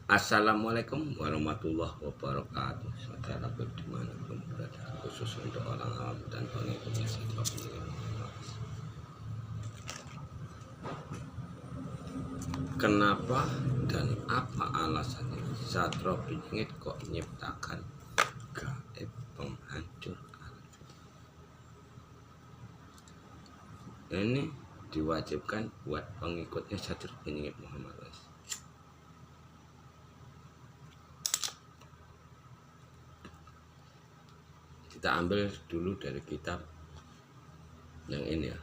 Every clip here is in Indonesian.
Assalamualaikum warahmatullahi wabarakatuh. Saudara dimanapun berada, khusus untuk orang awam dan pengikutnya Satria Penyidik. Kenapa dan apa alasannya Satria Penyidik kok menciptakan gaib penghancur alam? Ini diwajibkan buat pengikutnya Satria Penyidik Muhammad SAW. Kita ambil dulu dari kitab yang ini ya,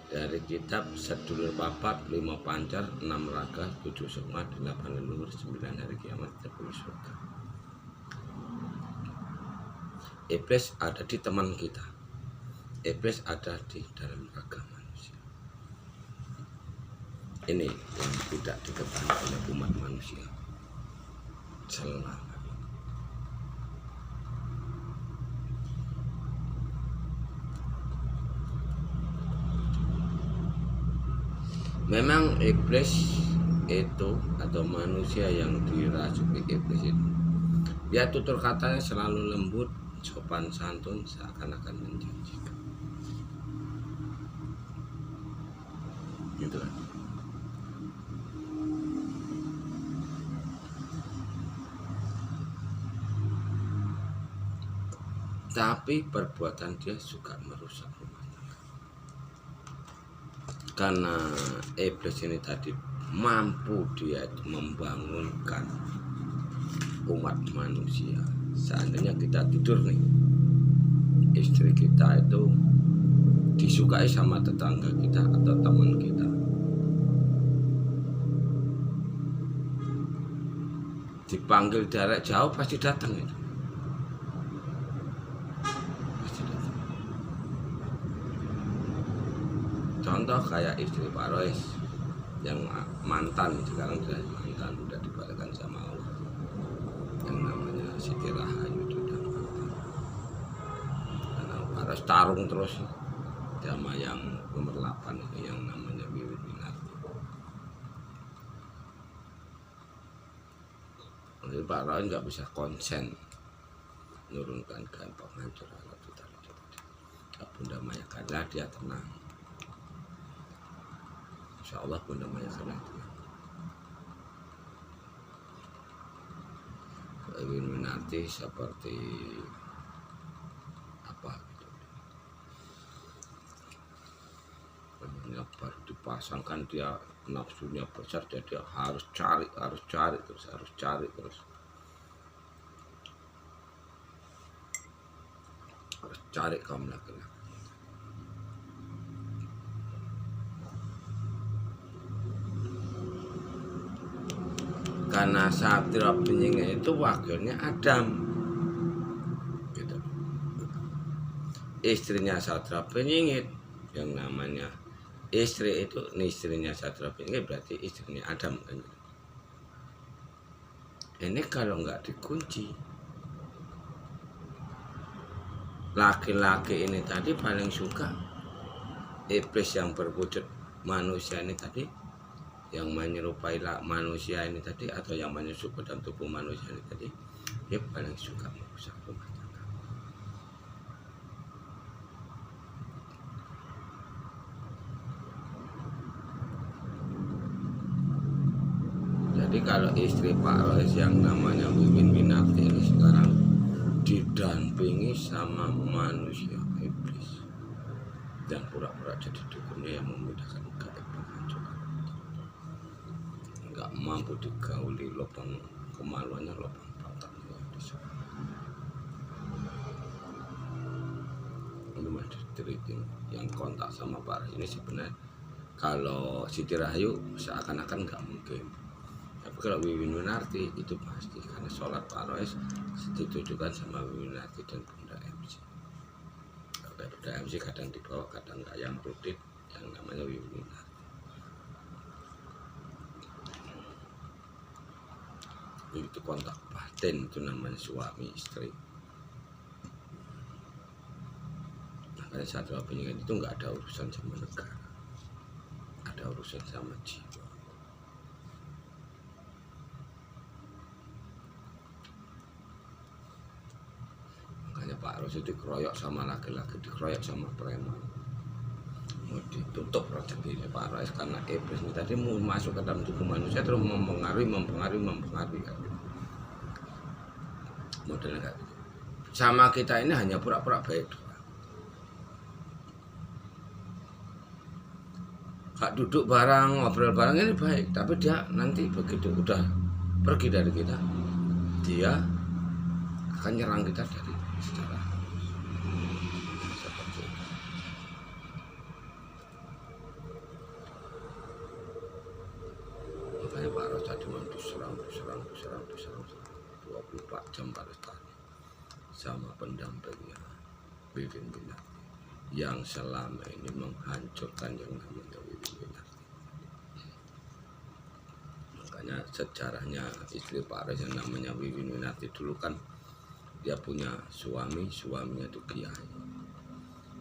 dari kitab Sedulur Papat, 5 Pancar, 6 Raga, 7 Sukma, 8 Leluhur, 9 Hari Kiamat, 10 Surga. Iblis ada di teman kita, iblis ada di dalam raga manusia. Ini yang tidak diketahui oleh umat manusia selama ini. Memang iblis itu atau manusia yang dirasuki iblis itu, dia tutur katanya selalu lembut, sopan santun, seakan-akan menjanjikan. Gitu kan. Tapi perbuatan dia suka merusak rumah tangga. Karena iblis ini tadi mampu dia membangunkan umat manusia. Seandainya kita tidur nih, istri kita itu disukai sama tetangga kita atau teman kita, dipanggil jarak jauh pasti datang itu. Pasti datang. Contoh kayak istri Pak Rois yang mantan, sekarang sudah mantan, udah dibalikan sama Allah, yang namanya Siti Rahayu itu udah mantan. Karena Pak Rois tarung terus sama yang nomor 8 itu yang namanya Wiwit Winarti. Jadi Pak Rois nggak bisa konsen menurunkan gaib penghancur alam itu tadi. Bunda Maya kalah, dia tenang. Insya Allah Bunda Maya kalah tenang. Wiwit Winarti seperti apa gitu, baru dipasangkan dia nafsunya besar, jadi dia harus cari terus, harus cari kaum laki-laki. Karena Satria Penyidik itu wakilnya Adam, gitu. Istrinya Satria Penyidik yang namanya istri itu, istrinya Satria Penyidik berarti istrinya Adam kan. Ini kalau nggak dikunci, laki-laki ini tadi paling suka iblis yang berwujud manusia ini tadi, yang menyerupai manusia ini tadi, atau yang menyusup ke dalam tubuh manusia ini tadi, dia paling suka merusak rumah tangga. Jadi kalau istri Pak Rois yang namanya Wiwit Winarti ini sekarang didampingi sama manusia iblis dan pura-pura jadi dukunnya yang memudahkan gaib penghancuran. Nggak mampu digauli, lubang kemaluannya lubang patahnya di sana. Ini masih diriting yang kontak sama Pak Rois ini sebenarnya kalau Siti Rahayu seakan-akan nggak mungkin. Tapi kalau Wiwit Winarti itu pasti, karena sholat Pak Rois ditujukan sama Wiwit Winarti dan Bunda MC. Bunda MC kadang dibawa, kadang nggak, yang rudit yang namanya Wiwit Winarti. Itu kontak batin, itu namanya suami istri. Makanya Satria Penyidik itu nggak ada urusan sama negara, ada urusan sama jiwa. Pak Ros dikeroyok sama laki-laki, dikeroyok sama preman. Mau ditutup rezekinya Pak Ros karena iblis ini tadi mau masuk ke dalam tubuh manusia terus mempengaruhi. Modelnya kayak gitu. Sama kita ini hanya pura-pura baik doang. Gak duduk bareng, ngobrol bareng ini baik, tapi dia nanti begitu udah pergi dari kita, dia akan nyerang kita dari secara seperti itu. Makanya Pak Ros tadi mau diserang 24 jam pada tadi sama pendampingnya Wivin Winarti yang selama ini menghancurkan yang namanya Wivin Winarti. Makanya sejarahnya istri Pak Ros yang namanya Wivin Winarti dulu kan dia punya suaminya itu kiai.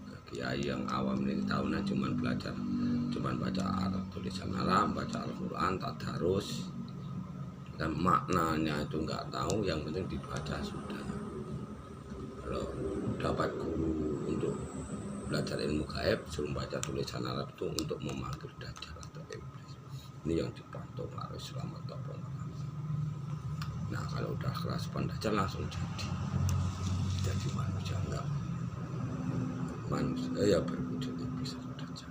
Nah, kiai yang awam ini tahunnya cuman baca Arab, tulisan Arab, baca Al-Quran, tadarus, dan maknanya itu nggak tahu, yang penting dibaca sudah. Kalau dapat guru untuk belajar ilmu gaib suruh baca tulisan Arab itu untuk memanggil dajjal atau iblis. Ini yang dipantau Pak Ros selama 20 tahun. Nah kalau udah keras dajjal langsung jadi manusia, enggak manusia ya berwujud iblis atau dajjal.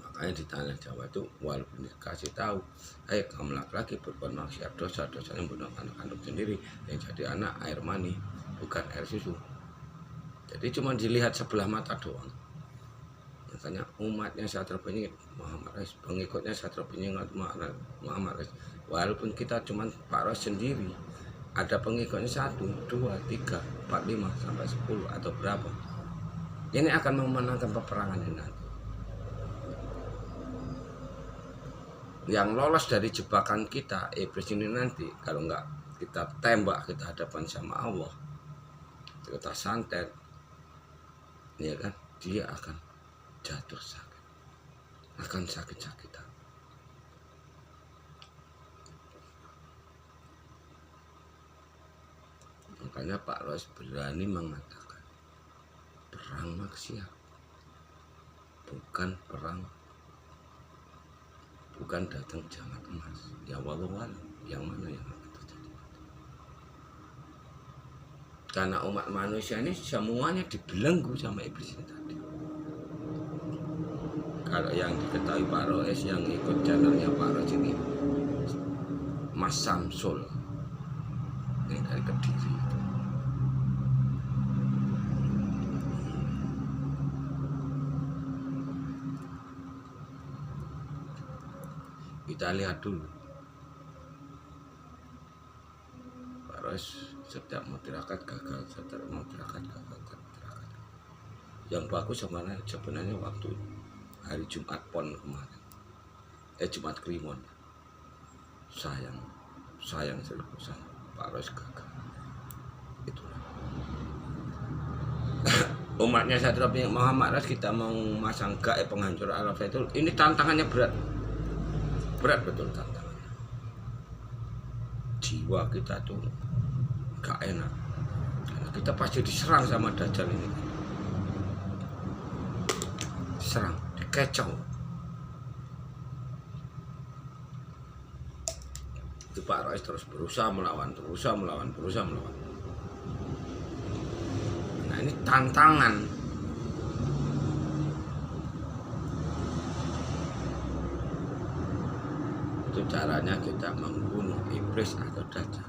Makanya di tanah Jawa itu walaupun dikasih tahu, kamu laki-laki berbuat maksiat dosa-dosanya membunuh anak kandung sendiri, yang jadi anak air mani bukan air susu. Jadi cuma dilihat sebelah mata doang. Makanya umatnya Satria Penyingit Muhammad Rais, pengikutnya Satria Penyingit Muhammad Rais, walaupun kita cuma Pak Ros sendiri, ada pengikutnya 1, 2, 3, 4, 5 sampai 10 atau berapa, ini akan memenangkan peperangan ini nanti. Yang lolos dari jebakan kita iblis ini nanti, kalau nggak kita tembak, kita hadapan sama Allah, kita santet, ya kan, dia akan jatuh sakit, akan sakit-sakitan. Makanya Pak Ros berani mengatakan perang maksiat bukan datang jangan emas. Ya walau yang mana yang akan terjadi. Karena umat manusia ini semuanya dibelenggu sama iblis ini tadi. Kalau yang diketahui Pak Ros, yang ikut channelnya Pak Ros ini Mas Samsul, ini dari Kediri itu. Kita lihat dulu Pak Ros setiap mau tirakat gagal, yang bagus sebenarnya waktu hari Jumat Pon kemarin, Jumat Kliwon, sayang Pak Ros gagal. Itulah umatnya Satria Penyingit Muhammad Rais, kita mau masang gaib penghancur alam itu, ini tantangannya berat betul tantangannya. Jiwa kita tuh gak enak karena kita pasti diserang sama dajjal ini, diserang, dikecau. Itu Pak Rais terus berusaha melawan. Nah ini tantangan. Itu caranya kita membunuh iblis atau dajjal.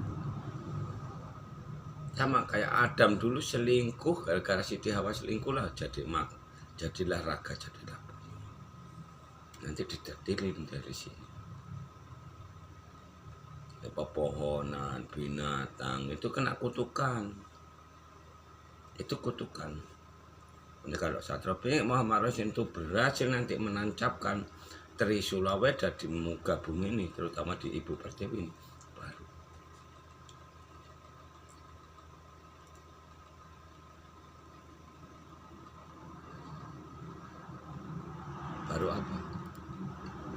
Sama kayak Adam dulu selingkuh, gara-gara Siti Hawa selingkuh lah, jadilah raga, jadilah bumi. Nanti didetilin dari sini. Pepohonan, binatang itu kena kutukan. Itu kutukan. Ini kalau Satria Penyingit Muhammad Rais itu berhasil nanti menancapkan Trisula Weda di muka bumi ini, terutama di Ibu Pertiwi ini, baru apa?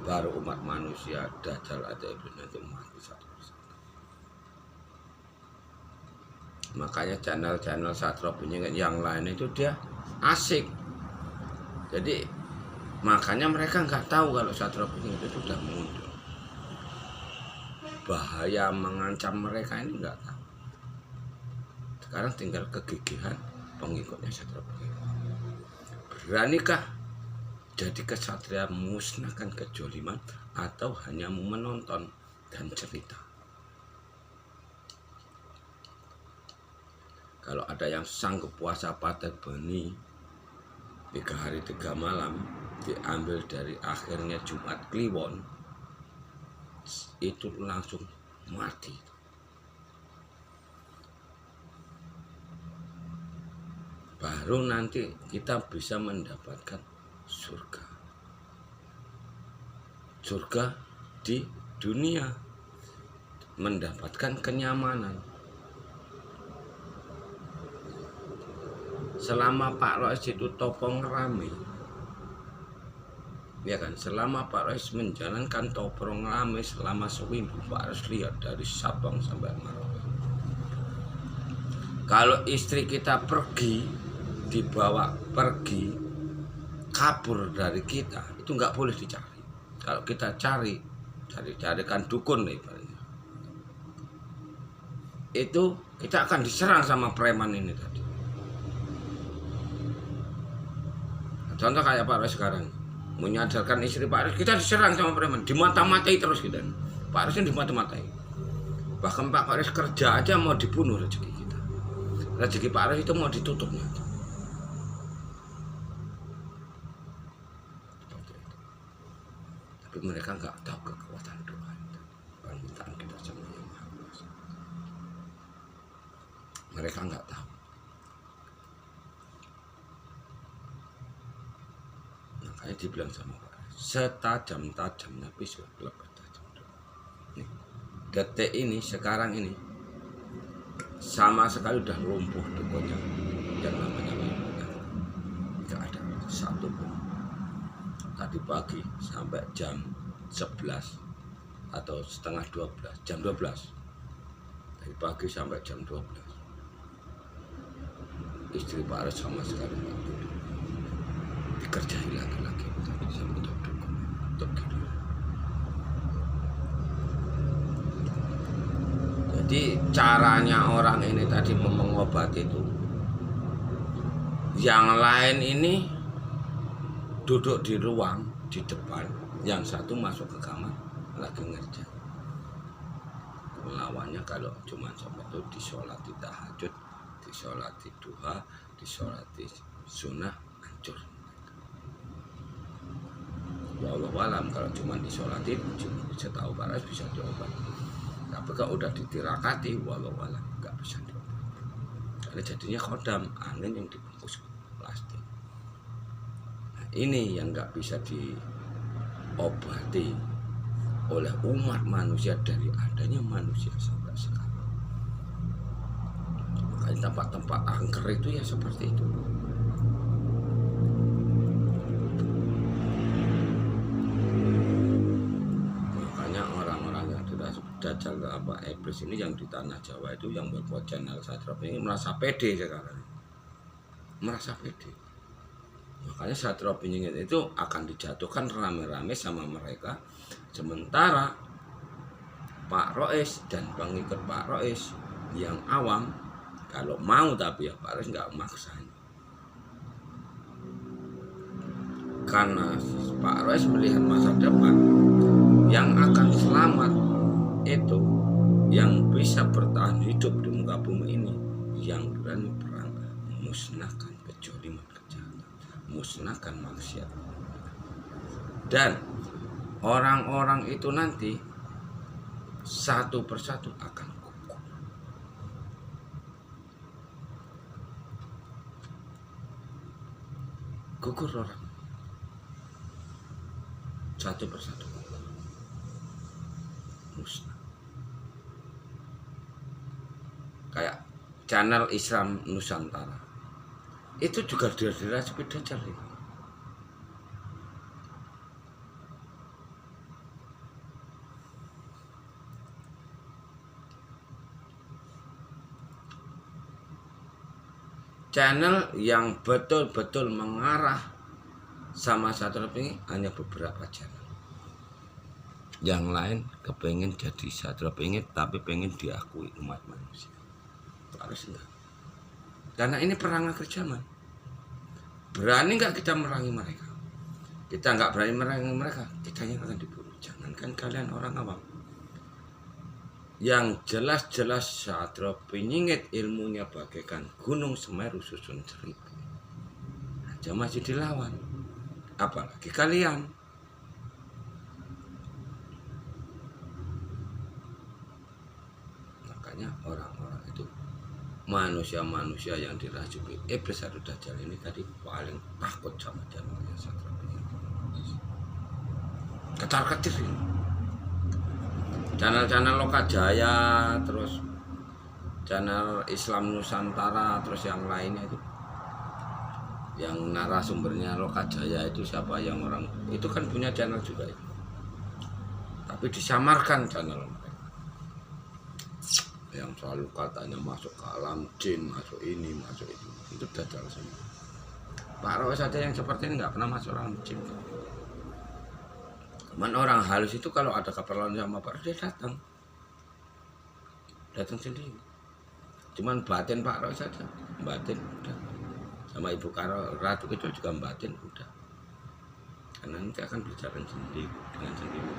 Baru umat manusia dajjal atau iblis nanti mati satu persatu. Makanya channel-channel Satrio Benyengit yang lain itu dia asik. Jadi makanya mereka nggak tahu kalau Satrio Benyengit itu sudah muncul. Bahaya mengancam mereka ini nggak tahu. Sekarang tinggal kegigihan pengikutnya Satrio Benyengit. Beranikah jadi kesatria musnahkan kejoliman atau hanya menonton dan cerita? Kalau ada yang sanggup puasa Patet Beni 3 hari 3 malam diambil dari akhirnya Jumat Kliwon, itu langsung mati. Baru nanti kita bisa mendapatkan surga. Surga di dunia, mendapatkan kenyamanan. Selama Pak Rois itu topong rame, ya kan, selama Pak Rois menjalankan topong rame selama seminggu, Pak Rois lihat dari Sabang sampai Merauke. Kalau istri kita pergi, dibawa pergi, kabur dari kita, itu nggak boleh dicari. Kalau kita carikan dukun nih, itu kita akan diserang sama preman ini tadi. Contoh kayak Pak Rois sekarang menyadarkan istri Pak Rois, kita diserang sama preman, dimata-matai terus kita. Pak Rois ini dimata-matai. Bahkan Pak Rois kerja aja mau dibunuh rezeki kita. Rezeki Pak Rois itu mau ditutupnya. Tapi mereka nggak tahu kekuatan doa itu. Permintaan kita sama Yang Maha Kuasa. Mereka nggak tahu. Makanya dibilang sama Pak, setajam-tajamnya pisau lebih tajam doa. Nih, detik ini, sekarang ini, sama sekali udah lumpuh dukunnya yang namanya Maimunah. Nggak ada satu pun. Tadi pagi sampai jam 11 atau setengah 12, jam 12. Dari pagi sampai jam 12. Istri Pak Rois sama sekali nggak boleh. Dikerjai lagi-lagi sama dukun. Jadi caranya orang ini tadi mengobati itu, yang lain ini duduk di ruang di depan, yang satu masuk ke kamar lagi ngerjain. Melawannya kalau cuma sampai itu disolati tahajud, disolati duha, disolati sunnah, hancur. Wallahu alam, kalau cuma disolatin setahu Pak Rois bisa diobat. Tapi kalau udah ditirakati, wallahu alam nggak bisa diobat. Karena jadinya khodam, angin yang dibungkus plastik. Nah, ini yang nggak bisa diobati oleh umat manusia dari adanya manusia sampai sekarang. Makanya tempat-tempat angker itu ya seperti itu. Dajjal apa iblis ini yang di tanah Jawa itu yang berbuat channel Satrio Benyengit merasa pede sekarang, merasa pede. Makanya Satrio Benyengit itu akan dijatuhkan rame-rame sama mereka, sementara Pak Rois dan pengikut Pak Rois yang awam kalau mau, tapi ya Pak Rois nggak maksanya, karena Pak Rois melihat masa depan yang akan selamat itu, yang bisa bertahan hidup di muka bumi ini, yang berani perang, musnahkan kejoliman, kejahatan, musnahkan maksiat. Dan orang-orang itu nanti satu persatu akan gugur. Gugur orang satu persatu, musnah. Kayak channel Islam Nusantara itu juga diraspi Dajjal itu. channel yang betul-betul mengarah sama Satrio Piningit hanya beberapa channel. Yang lain kepengen jadi Satrio Piningit tapi pengen diakui umat manusia. Harus enggak. Karena ini perang akhir zaman. Berani nggak kita merangi mereka? Kita nggak berani merangi mereka, kita yang akan dibunuh. Jangankan kalian orang awam. Yang jelas-jelas Satrio Piningit ilmunya bagaikan gunung Semeru susun seribu aja masih dilawan, apalagi kalian. Makanya orang-orang itu, manusia-manusia yang dirasuki iblis atau dajjal ini tadi paling takut sama channelnya Satrio Piningit. Ketar-ketir ini channel-channel Lokajaya, terus channel Islam Nusantara, terus yang lainnya itu yang narasumbernya Lokajaya itu siapa, yang orang itu kan punya channel juga itu. Tapi disamarkan channel mereka yang selalu katanya masuk ke alam jin, masuk ini, masuk itu dajjal semua. Pak Rois saja yang seperti ini nggak pernah masuk alam jin. Cuman orang halus itu kalau ada keperluan sama Pak Rois dia datang sendiri. Cuman batin Pak Rois saja, batin udah. Sama Ibu Ratu itu juga batin udah. Karena nanti akan bicara sendiri dengan sendiri.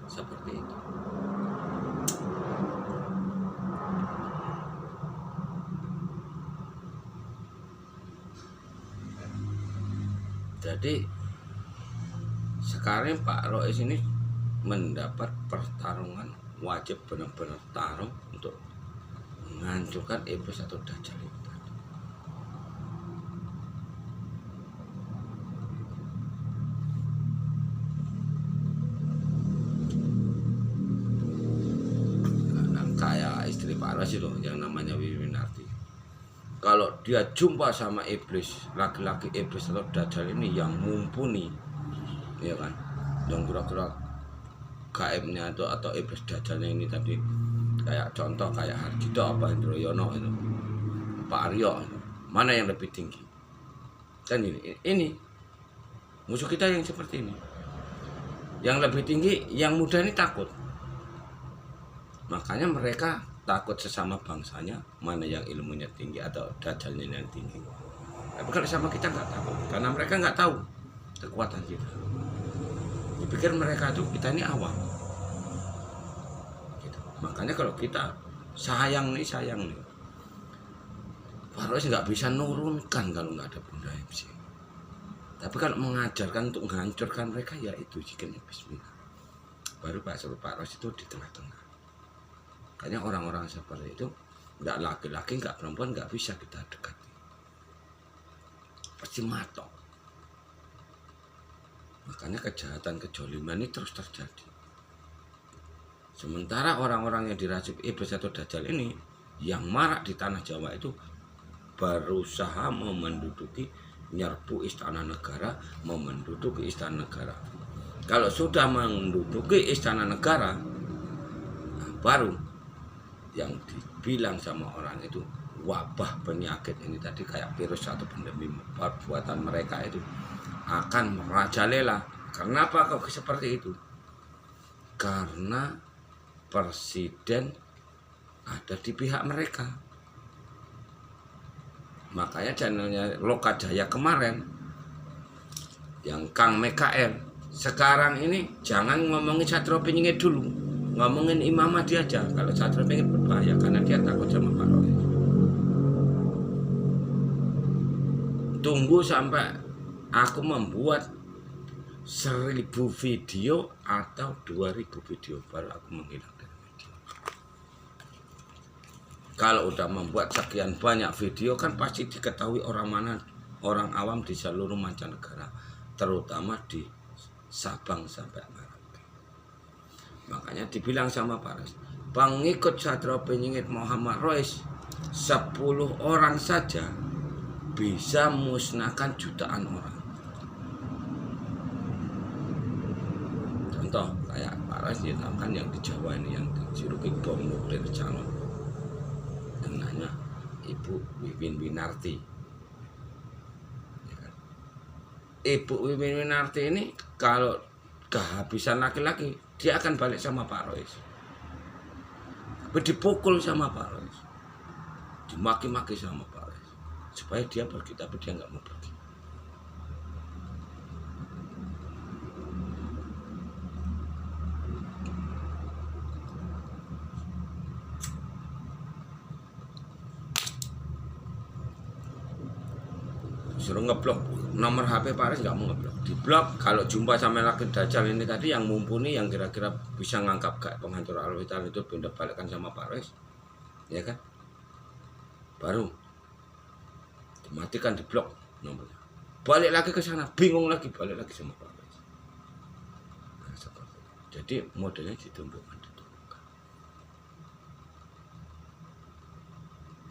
Seperti itu. Jadi sekarang Pak Rois ini mendapat pertarungan, wajib benar-benar tarung untuk menghancurkan iblis atau dajjal itu tadi. Nah, kayak istri Pak Rois itu yang namanya Wiwi Winarti. Kalau dia jumpa sama iblis, laki-laki iblis atau dajjal ini yang mumpuni, ya kan, yang gerak-gerak gaibnya atau iblis dajjalnya ini tadi, kayak contoh kayak Harjito apa Indroyono itu, Pak Aryo itu, mana yang lebih tinggi? Kan ini musuh kita yang seperti ini, yang lebih tinggi, yang muda ini takut. Makanya mereka takut sesama bangsanya, mana yang ilmunya tinggi atau dajjalnya yang tinggi. Tapi kalau sama kita nggak takut, karena mereka nggak tahu kekuatan kita. Dipikir mereka tuh kita ini awam. Gitu. Makanya kalau kita sayang nih, Pak Rois nggak bisa nurunkan kalau nggak ada Bunda MC. Tapi kalau mengajarkan untuk menghancurkan mereka, ya itu jika bismillah. Baru Pak Rois itu di tengah-tengah. Makanya orang-orang seperti itu, nggak laki-laki, nggak perempuan, nggak bisa kita dekati. Pasti matok. Makanya kejahatan, kejoliman ini terus terjadi. Sementara orang-orang yang dirasuki iblis atau dajjal ini, yang marak di tanah Jawa itu, berusaha menduduki, nyerbu istana negara, menduduki istana negara. Kalau sudah menduduki istana negara, nah baru yang dibilang sama orang itu wabah penyakit ini tadi kayak virus atau pandemi, perbuatan mereka itu akan merajalela. Kenapa kok seperti itu? Karena presiden ada di pihak mereka. Makanya channelnya Lokajaya kemarin yang Kang MKR sekarang ini jangan ngomongin Satrio Piningit dulu, ngomongin Imam Mahdi aja. Kalau Satrio Piningit berbahaya karena dia takut sama Pak Rois. Tunggu sampai aku membuat 1000 video atau 2000 video baru aku menghilang dari media. Kalau udah membuat sekian banyak video kan pasti diketahui orang mana, orang awam di seluruh mancanegara, terutama di Sabang sampai Merauke. Makanya dibilang sama Pak Rois, pengikut Satrio Piningit Muhammad Rois 10 orang saja bisa musnahkan jutaan orang. Contoh kayak Pak Rois ya kan yang di Jawa ini yang dijuruki bom nuklir calon. Ibu Wiwin Winarti. Ya kan? Ibu Wiwin Winarti ini kalau kehabisan laki-laki, dia akan balik sama Pak Rois. Tapi dipukul sama Pak Rois, dimaki-maki sama Pak Rois, supaya dia pergi, tapi dia nggak mau pergi. Suruh ngeblok nomor HP Pak Rois, nggak mau ngeblok, diblok. Kalau jumpa sama laki dajjal ini tadi yang mumpuni, yang kira-kira bisa ngangkap gak penghancur Al-Vital itu, pindah balikkan sama Pak Rois, ya kan, baru dimatikan, diblok nomornya. Balik lagi ke sana, bingung lagi, balik lagi sama Pak Rois. Nah, jadi modelnya ditumbuhkan.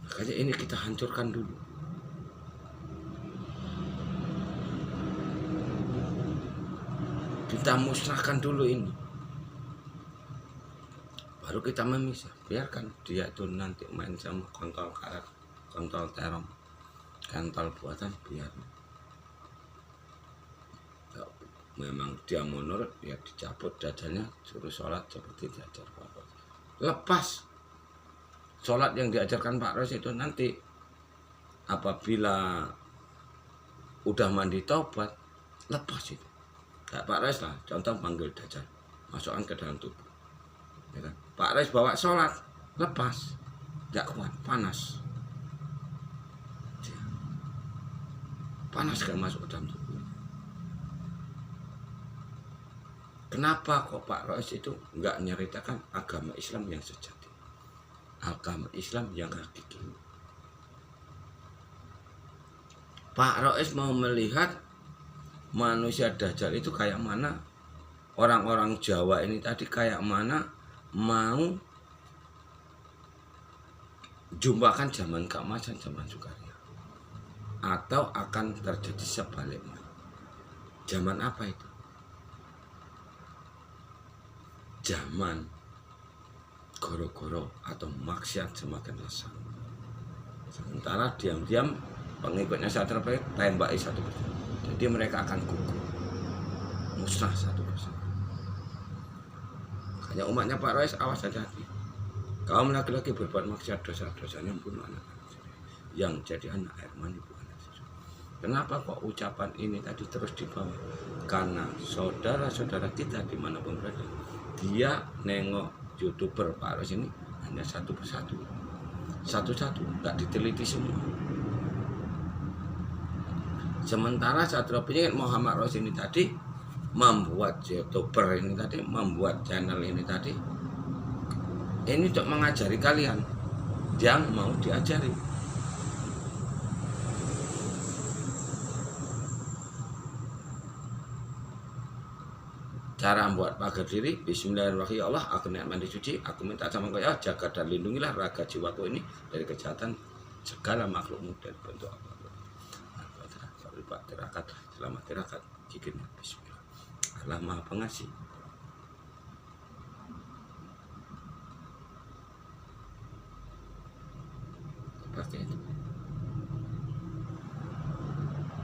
Makanya ini kita hancurkan dulu. Kita musnahkan dulu ini, baru kita memisah. Biarkan dia itu nanti main sama kontol karet, kontol terong, kontol buatan, biar. Memang dia menurut, ya dicabut dadanya, suruh sholat seperti diajar Pak Rois. Lepas sholat yang diajarkan Pak Rois itu nanti apabila udah mandi taubat, lepas itu. Kayak Pak Rois lah, contoh panggil dajjal, masukkan ke dalam tubuh. Ya kan? Pak Rois bawa sholat, lepas, gak kuat, panas. Panas gak masuk ke dalam tubuh. Kenapa kok Pak Rois itu nggak nyeritakan agama Islam yang sejati, agama Islam yang hakiki? Pak Rois mau melihat manusia dajjal itu kayak mana, orang-orang Jawa ini tadi kayak mana, mau jumpakan zaman keemasan, zaman Sukarya, atau akan terjadi sebaliknya. Zaman apa itu? Zaman goro-goro atau maksiat semakin lesat. Sementara diam-diam pengikutnya Satria Baik tembaki satu persatu. Jadi mereka akan gugur, musnah satu persatu. Makanya umatnya Pak Rois, awas hati-hati. Kaum laki-laki berbuat maksiat, dosa-dosanya bunuh anak. Yang jadi anak air mani bukan anak susu. Kenapa kok ucapan ini tadi terus dibawa? Karena saudara-saudara kita dimanapun berada, dia nengok YouTuber Pak Rois ini hanya satu persatu, satu-satu, nggak diteliti semua. Sementara Satria Penyihir Muhammad Rois ini tadi membuat YouTuber ini tadi, membuat channel ini tadi, ini untuk mengajari kalian yang mau diajari. Cara membuat pagar diri, bismillahirrahmanirrahim, ya Allah, aku niat mandi suci, aku minta sama kau ya, jaga dan lindungilah raga jiwaku ini dari kejahatan segala makhlukmu dan bentuk apa. Pak tirakat, selamat tirakat, zikirnya bismillah. Allah Maha Pengasih. Seperti itu.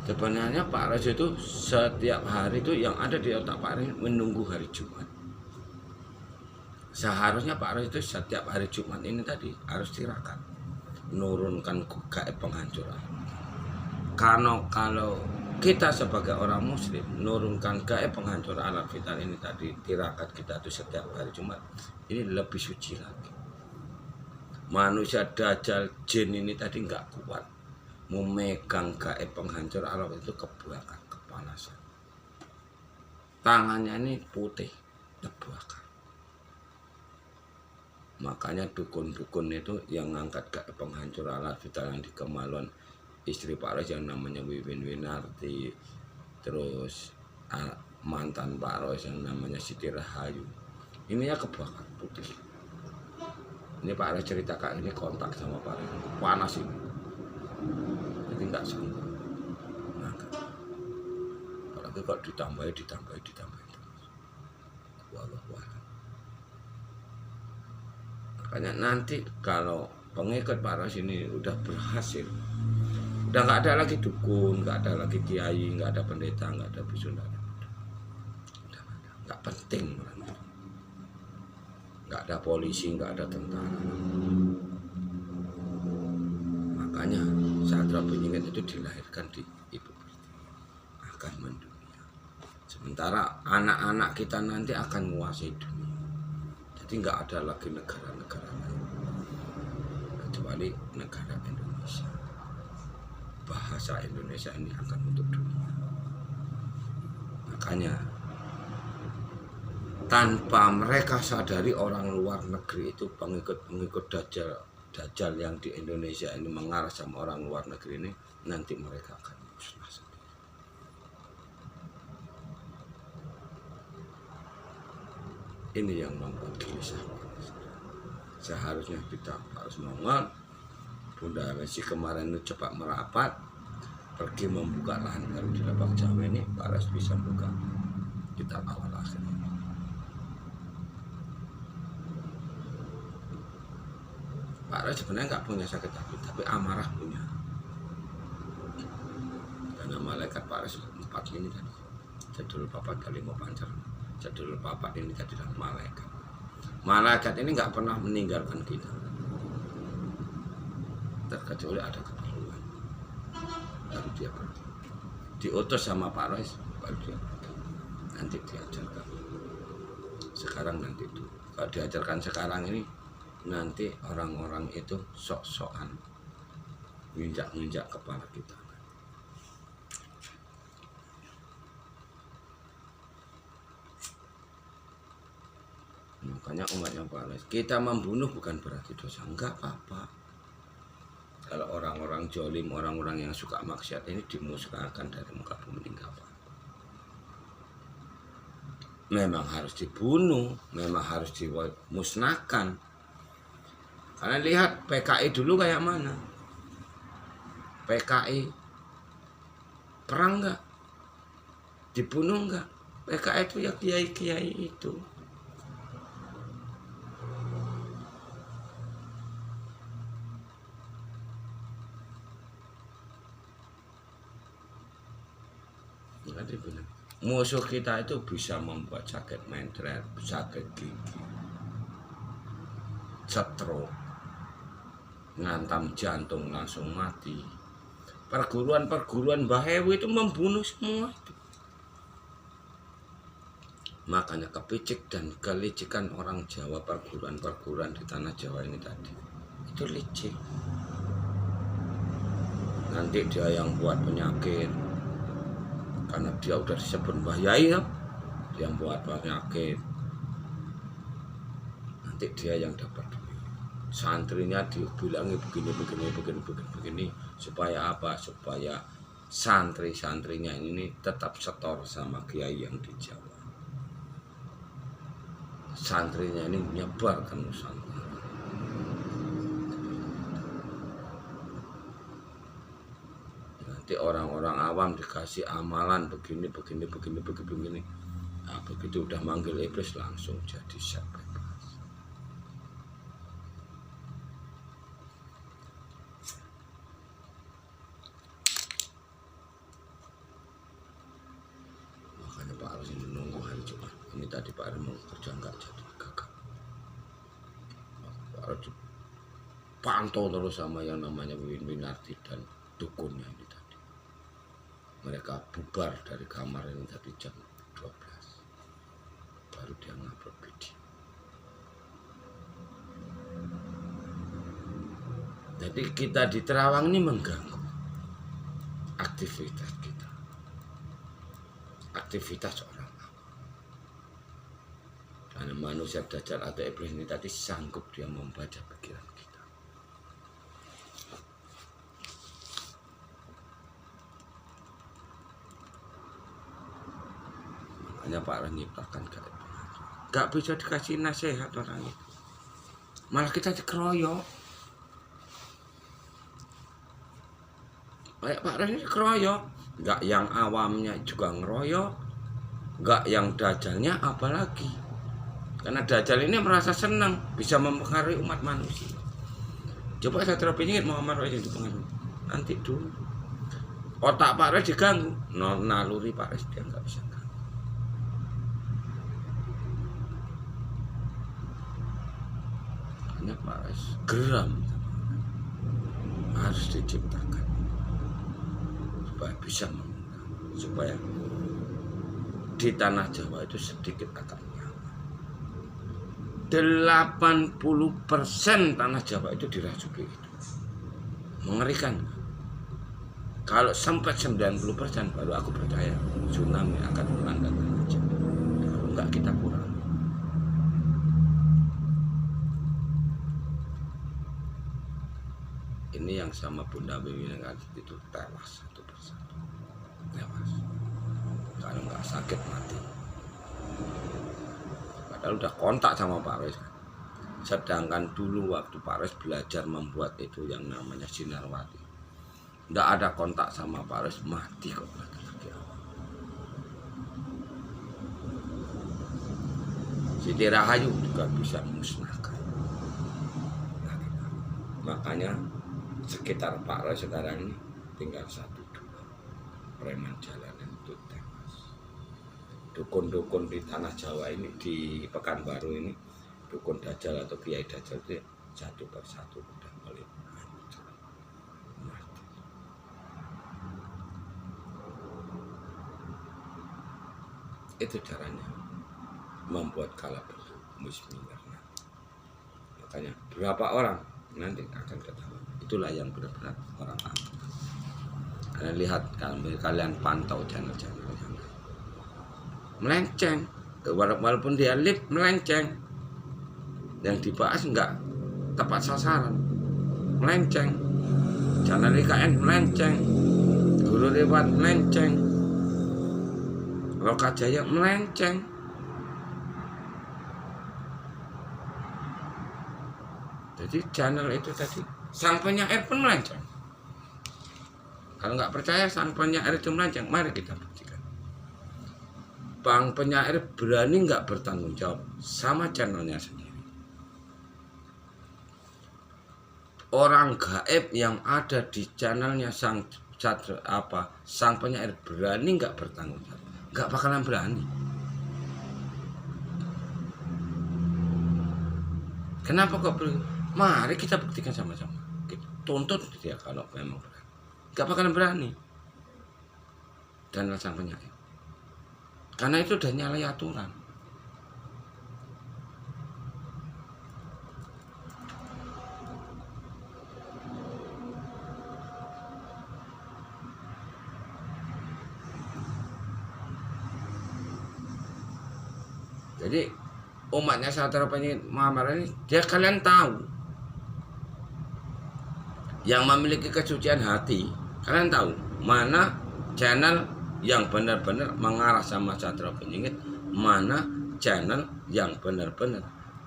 Sebenarnya Pak Rois itu setiap hari itu yang ada di otak Pak Rois menunggu hari Jumat. Seharusnya Pak Rois itu setiap hari Jumat ini tadi harus tirakat, menurunkan gaib penghancuran. Kalau kita sebagai orang muslim menurunkan gaib penghancur alam vital ini tadi, tirakat kita itu setiap hari Jumat, ini lebih suci lagi. Manusia dajjal jin ini tadi nggak kuat memegang gaib penghancur alam itu, kebakar, kepanasan. Tangannya ini putih, terbakar. Makanya dukun-dukun itu yang ngangkat gaib penghancur alam vital yang di Kemaluan, istri Pak Rois yang namanya Wiwin Winarti, terus mantan Pak Rois yang namanya Siti Rahayu, ini ya kebakar putih. Ini Pak Rois cerita kak ini kontak sama Pak Rois, panas ini, jadi nggak sanggup. Nah, apalagi kok ditambahi terus. Wallahu a'lam. Makanya nanti kalau pengikut Pak Rais ini udah berhasil. Udah nggak ada lagi dukun, nggak ada lagi kiai, nggak ada pendeta, nggak ada bisu, udah nggak penting orang itu. Nggak ada polisi, nggak ada tentara. Makanya Sadra Benyingit itu dilahirkan di Ibu Pertiwi, akan mendunia. Sementara anak-anak kita nanti akan menguasai dunia. Jadi nggak ada lagi negara-negara lain kecuali negara Indonesia. Bahasa Indonesia ini akan untuk dunia. Makanya tanpa mereka sadari orang luar negeri itu pengikut Dajjal yang di Indonesia ini mengarah sama orang luar negeri ini, nanti mereka akan musnah sendiri. Ini yang membuat gelisah. Seharusnya kita harus nongol. Bunda Messi kemarin itu cepat merapat, pergi membuka lahan baru di Lebak Jawa ini, Pak Rais bisa buka kitab awal akhir. Pak Rais sebenarnya nggak punya sakit hati, tapi amarah punya. Karena malaikat Pak Rais 4 ini tadi, Jadul Papat kali mau pancar, Jadul Papat ini tadi adalah malaikat. Malaikat ini nggak pernah meninggalkan kita. Terkecuali ada keperluan baru dia pergi, diutus sama Pak Rais baru dia pergi, nanti diajarkan sekarang nanti itu. Kalau diajarkan sekarang ini, nanti orang-orang itu sok-sokan nginjak-nginjak kepala kita. Makanya umatnya Pak Rais, kita membunuh bukan berarti dosa, enggak apa-apa. Kalau orang-orang jolim, orang-orang yang suka maksiat ini dimusnahkan dari muka bumi, enggak apa-apa. Memang harus dibunuh, memang harus dimusnahkan. Karena lihat PKI dulu kayak mana. PKI perang enggak? Dibunuh enggak? PKI itu ya kiai-kiai itu. Musuh kita itu bisa membuat sakit mental, sakit gigi, stroke, ngantam jantung langsung mati. Perguruan-perguruan Mbah Hewi itu membunuh semua itu. Makanya kepicik dan kelicikan orang Jawa, perguruan-perguruan di tanah Jawa ini tadi itu licik. Nanti dia yang buat penyakit, karena dia udah disebut Mbah Yai ya, dia yang buat penyakit, nanti dia yang dapat duit. Santrinya dibilangi begini, supaya apa? Supaya santri-santrinya ini tetap setor sama kiai yang di Jawa. Santrinya ini menyebar ke Nusantara. Nanti orang-orang awam dikasih amalan begini. Nah, begitu udah manggil iblis langsung jadi seks bebas. Makanya Pak Rais ini nunggu hari Jumat. Ini tadi Pak Rais mau kerja nggak jadi, gagal. Pak Rais pantau terus sama yang namanya Winarti dan dukunnya ini tadi. Mereka bubar dari kamar ini tadi jam 12. Baru dia ngupload video. Jadi kita di Terawang ini mengganggu aktivitas kita. Aktivitas orang. Karena manusia Dajjal atau iblis ini tadi sanggup dia membaca pikiran kita. Makanya Pak Rais nyiptakan gak bisa dikasih nasihat orang itu, malah kita dikeroyok. Kayak Pak Rais dikeroyok, gak yang awamnya juga ngeroyok, gak yang Dajjalnya apalagi. Karena Dajjal ini merasa senang bisa mempengaruhi umat manusia. Coba Satrio Piningit Muhammad Rais yang dipengaruhi. Nanti dulu otak Pak Rais diganggu, naluri Pak Rais dia nggak bisa ganggu. Hanya Pak Rais geram harus diciptakan supaya bisa mengundang, supaya di tanah Jawa itu sedikit akan nyaman. 80% tanah Jawa itu dirasuki itu. Mengerikan. Kalau sampai 90% baru aku percaya tsunami akan melanda tanah Jawa. Kalau enggak kita kurang. Ini yang sama Bunda Wiwi itu tewas satu persatu. Tewas. Kalau nggak sakit mati. Padahal udah kontak sama Pak Rais. Sedangkan dulu waktu Pak Rais belajar membuat itu yang namanya Sinarwati, nggak ada kontak sama Pak Rais, mati kok laki-laki awal. Siti Rahayu juga bisa musnahkan. Makanya sekitar Pak Rais sekarang ini tinggal 1-2 preman jalanan itu tewas. Dukun-dukun di tanah Jawa ini, di Pekanbaru ini, dukun Dajjal atau Kiai Dajjal itu satu persatu udah mulai hancur, mati. Itu caranya membuat kalabelu musminar. Makanya berapa orang nanti akan ketahuan. Itulah yang benar-benar orang awam. Kalian lihat, kalian pantau channel-channel yang melenceng, walaupun dia live melenceng, yang dibahas enggak tepat sasaran, melenceng. Channel IKN melenceng, Guru Lewat melenceng, Loka Jaya melenceng. Jadi channel itu tadi sang penyair pun melenceng. Kalau nggak percaya sang penyair itu melenceng, mari kita buktikan. Bang penyair berani nggak bertanggung jawab sama channelnya sendiri. Orang gaib yang ada di channelnya sang penyair berani nggak bertanggung jawab, nggak bakalan berani. Kenapa kok berani? Mari kita buktikan sama-sama. Kita tuntut dia kalau memang berani. Gak bakalan berani. Dan sang penyair. Karena itu udah nyalahi aturan. Jadi umatnya Satrio Piningit Muhammad ini, dia kalian tahu, yang memiliki kesucian hati, kalian tahu mana channel yang benar-benar mengarah sama Satrio Piningit, mana channel yang benar-benar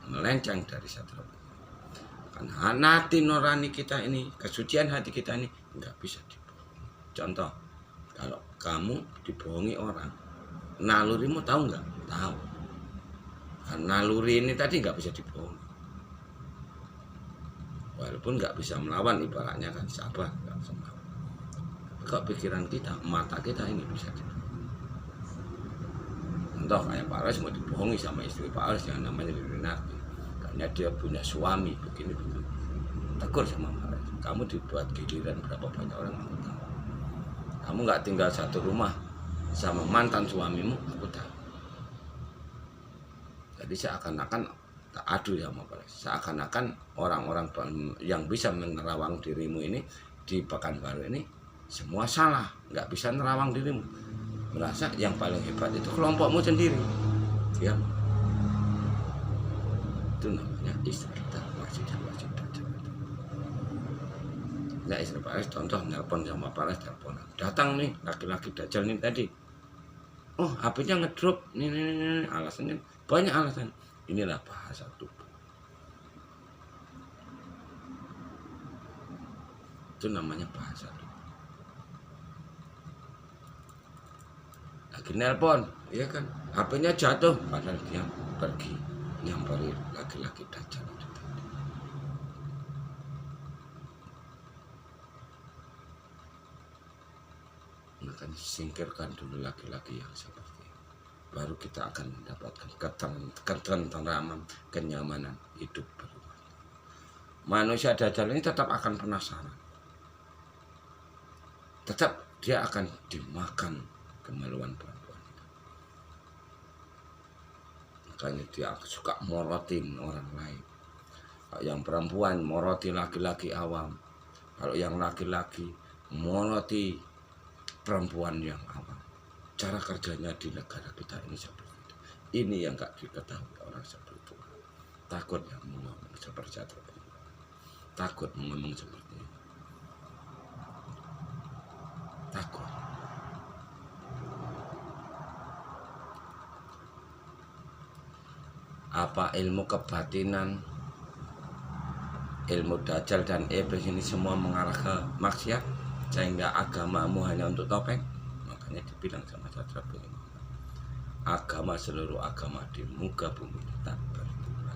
melenceng dari Satrio Piningit. Karena hati nurani kita ini, kesucian hati kita ini nggak bisa dibohongi. Contoh, kalau kamu dibohongi orang, nalurimu tahu nggak? Tahu. Karena naluri ini tadi nggak bisa dibohongi. Walaupun nggak bisa melawan, ibaratnya kan sahabat nggak bisa melawan. Kok pikiran kita, mata kita ini bisa dibohongi. Entah kayak Pak Rais mau dibohongi sama istri Pak Rais yang namanya Winarti, karena dia punya suami begini. Tegur sama Pak Rais, kamu dibuat giliran berapa banyak orang aku tahu. Kamu nggak tinggal satu rumah sama mantan suamimu, aku tahu. Jadi seakan-akan tak adu sama Pak Rais. Seakan-akan orang-orang yang bisa menerawang dirimu ini di Pekanbaru ini semua salah, nggak bisa menerawang dirimu. Merasa yang paling hebat itu kelompokmu sendiri. Ya, itu namanya istri Dajjal. Nah, istri Pak Rais contoh nelpon sama Pak Rais, teleponan. Datang nih laki-laki Dajjal ini tadi. Oh, HP-nya ngedrop. Nih, alasannya banyak alasan. Inilah bahasa tubuh. Itu namanya bahasa tubuh. Lagi nelpon, ya kan? HP-nya jatuh, padahal dia pergi nyamperin laki-laki Dajjal itu tadi. Makanya singkirkan dulu laki-laki yang seperti itu. Baru kita akan mendapatkan ketenteraman, kenyamanan hidup berumah. Manusia dajjal ini tetap akan penasaran. Tetap dia akan dimakan kemaluan perempuan itu. Makanya dia suka morotin orang lain. Kalau yang perempuan moroti laki-laki awam. Kalau yang laki-laki moroti perempuan yang awam. Cara kerjanya di negara kita ini seperti itu. Ini yang gak diketahui orang seperti itu. Takut yang ngomong seperti itu. Takut ngomong seperti itu. Takut. Apa ilmu kebatinan, ilmu dajjal dan iblis ini semua mengarah ke maksiat sehingga agamamu hanya untuk topeng? Makanya dibilang sama Chandra Bumi, agama seluruh agama di muka bumi tak bertuhan.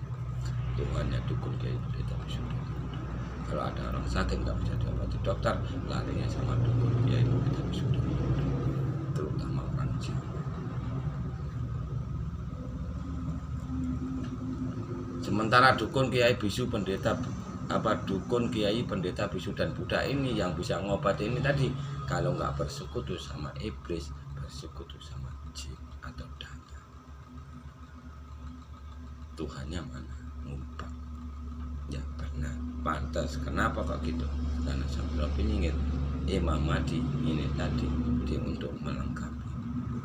Tuhannya dukun kiai pendeta sudah. Kalau ada orang sakit nggak bisa diobati dokter, larinya sama dukun kiai pendeta sudah. Terutama orang Jawa. Sementara dukun kiai bisu pendeta dukun kiai pendeta bisu dan Buddha ini yang bisa ngobati ini tadi, kalau nggak bersekutu sama iblis, bersekutu sama jin atau dana. Tuhannya mana? Ngumpet. Ya benar, pantas. Kenapa kok gitu? Karena sambil penyingit Imam Mahdi ini tadi dia untuk melengkapi.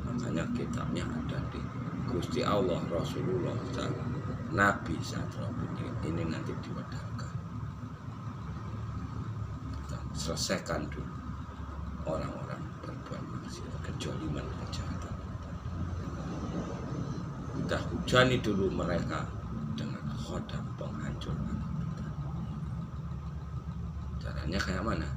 Makanya kitabnya ada di Gusti Allah, Rasulullah, Nabi Sadra ini nanti diwedarkan. Kita selesaikan dulu orang-orang berbuat maksiat, kejoliman, kejahatan. Kita hujani dulu mereka dengan khodam penghancur anak kita. Caranya kayak mana?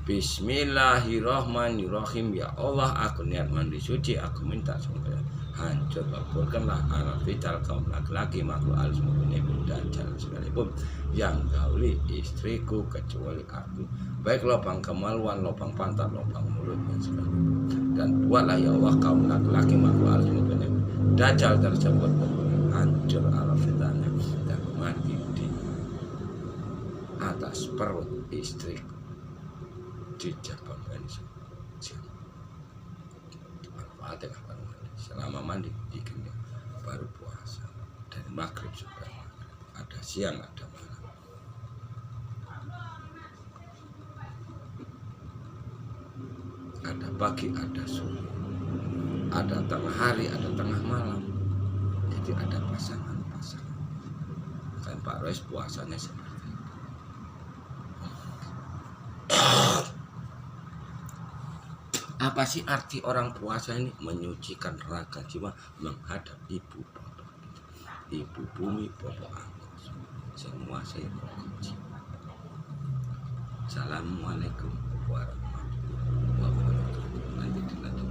Bismillahirrahmanirrahim. Ya Allah, aku niat mandi suci, aku minta supaya hancur laporkanlah anak vital kaum laki-laki makhluk halus maupun ibu dajjal sekalipun yang gauli istriku kecuali aku, baik lubang kemaluan, lubang pantat, lubang mulut dan sekalipun. Dan buatlah ya Allah kaum laki-laki makhluk halus maupun ibu dajjal tersebut hancur alat vitalnya dan mati di atas perut istriku di jabang manis. Al-Fatihah. Selama mandi bikinnya baru puasa dari maghrib sampai maghrib. Ada siang, ada malam. Ada pagi, ada sore. Ada tengah hari, ada tengah malam. Jadi ada pasangan-pasangan. Kan Pak Rois puasanya seperti itu. Apa sih arti orang puasa ini? Menyucikan raga jiwa menghadap ibu bapak, ibu bumi, bapak angkos, semua saya berkunci. Assalamualaikum warahmatullahi wabarakatuh. Nanti dilanjut.